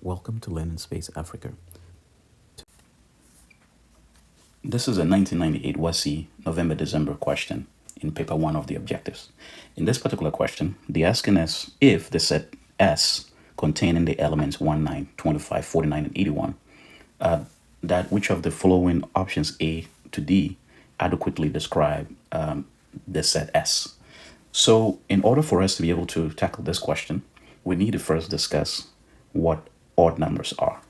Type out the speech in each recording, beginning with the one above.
Welcome to Learning Space Africa. This is a 1998 WASSCE November-December question in paper 1 of the objectives. In this particular question, the asking is if the set S containing the elements 1, 9, 25, 49, and 81, that which of the following options A to D adequately describe the set S. So in order for us to be able to tackle this question, we need to first discuss what odd numbers are.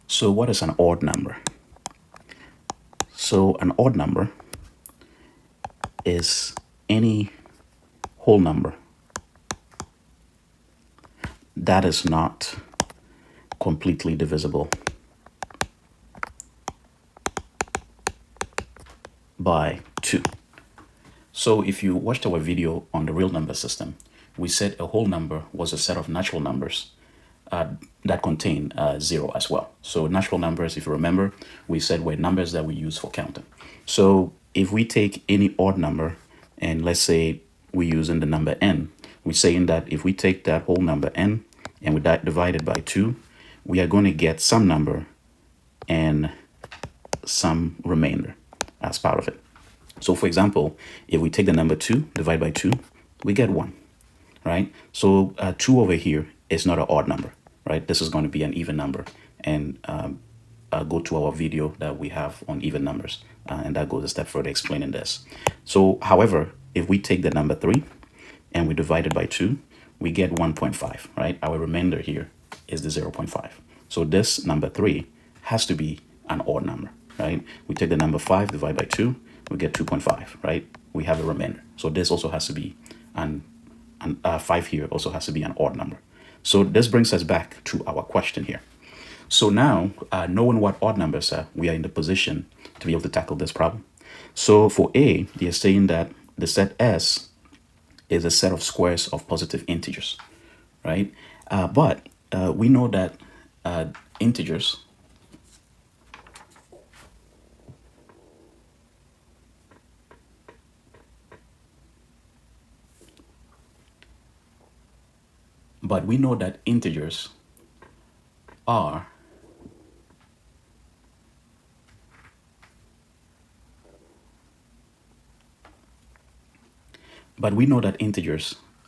So what is an odd number? So an odd number is any whole number that is not completely divisible by 2. So if you watched our video on the real number system, we said a whole number was a set of natural numbers that contain 0 as well. So natural numbers, if you remember, we said were numbers that we use for counting. So if we take any odd number, and let's say we're using the number n, we're saying that if we take that whole number n and we divide it by 2, we are going to get some number and some remainder as part of it. So for example, if we take the number 2, divide by 2, we get 1, right? So 2 over here is not an odd number, right? This is going to be an even number. And go to our video that we have on even numbers, and that goes a step further explaining this. So however, if we take the number 3 and we divide it by 2, we get 1.5, right? Our remainder here is the 0.5. So this number 3 has to be an odd number, right? We take the number 5, divide by 2, we get 2.5, right? We have a remainder. So this also has to be 5 here also has to be an odd number. So this brings us back to our question here. So now, knowing what odd numbers are, we are in the position to be able to tackle this problem. So for A, they're saying that the set S is a set of squares of positive integers, right? But we know that integers are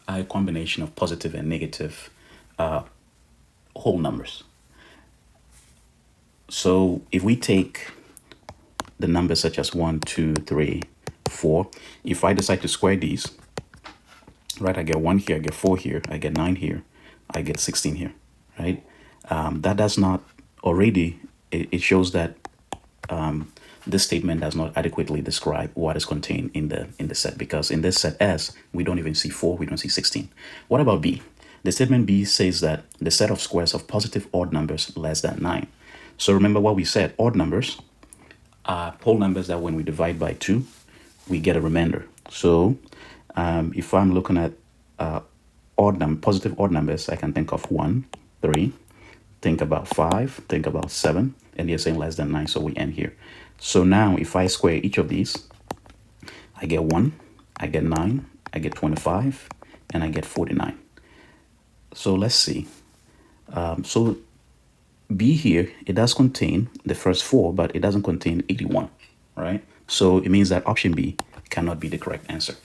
a combination of positive and negative whole numbers. So if we take the numbers such as 1, 2, 3, 4, if I decide to square these, right, I get 1 here, I get 4 here, I get 9 here, I get 16 here, right? That does not already, it shows that this statement does not adequately describe what is contained in the set, because in this set S, we don't even see 4, we don't see 16. What about B? The statement B says that the set of squares of positive odd numbers less than 9. So remember what we said, odd numbers are whole numbers that when we divide by 2, we get a remainder. So if I'm looking at positive odd numbers, I can think of 1, 3, think about 5, think about 7, and they're saying less than 9, so we end here. So now if I square each of these, I get 1, I get 9, I get 25, and I get 49. So let's see. So B here, it does contain the first 4, but it doesn't contain 81, right? So it means that option B cannot be the correct answer.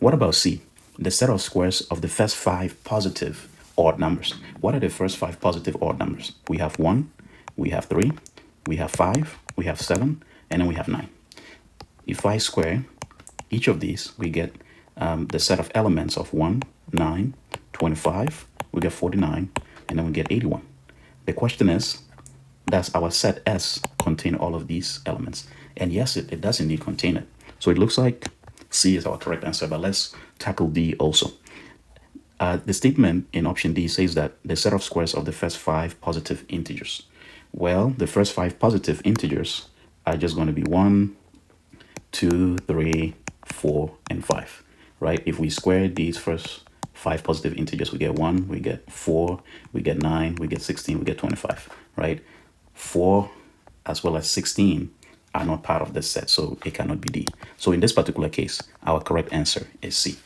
What about C? The set of squares of the first 5 positive odd numbers. What are the first 5 positive odd numbers? We have 1, we have 3, we have 5, we have 7, and then we have 9. If I square each of these, we get the set of elements of 1, 9, 25, we get 49, and then we get 81. The question is, does our set S contain all of these elements? And yes, it does indeed contain it. So it looks like C is our correct answer, but let's tackle D also. The statement in option D says that the set of squares of the first 5 positive integers. Well, the first 5 positive integers are just going to be 1, 2, 3, 4, and 5, right? If we square these first 5 positive integers, we get 1, we get 4, we get 9, we get 16, we get 25, right? 4 as well as 16 are not part of this set, so it cannot be D. So in this particular case, our correct answer is C.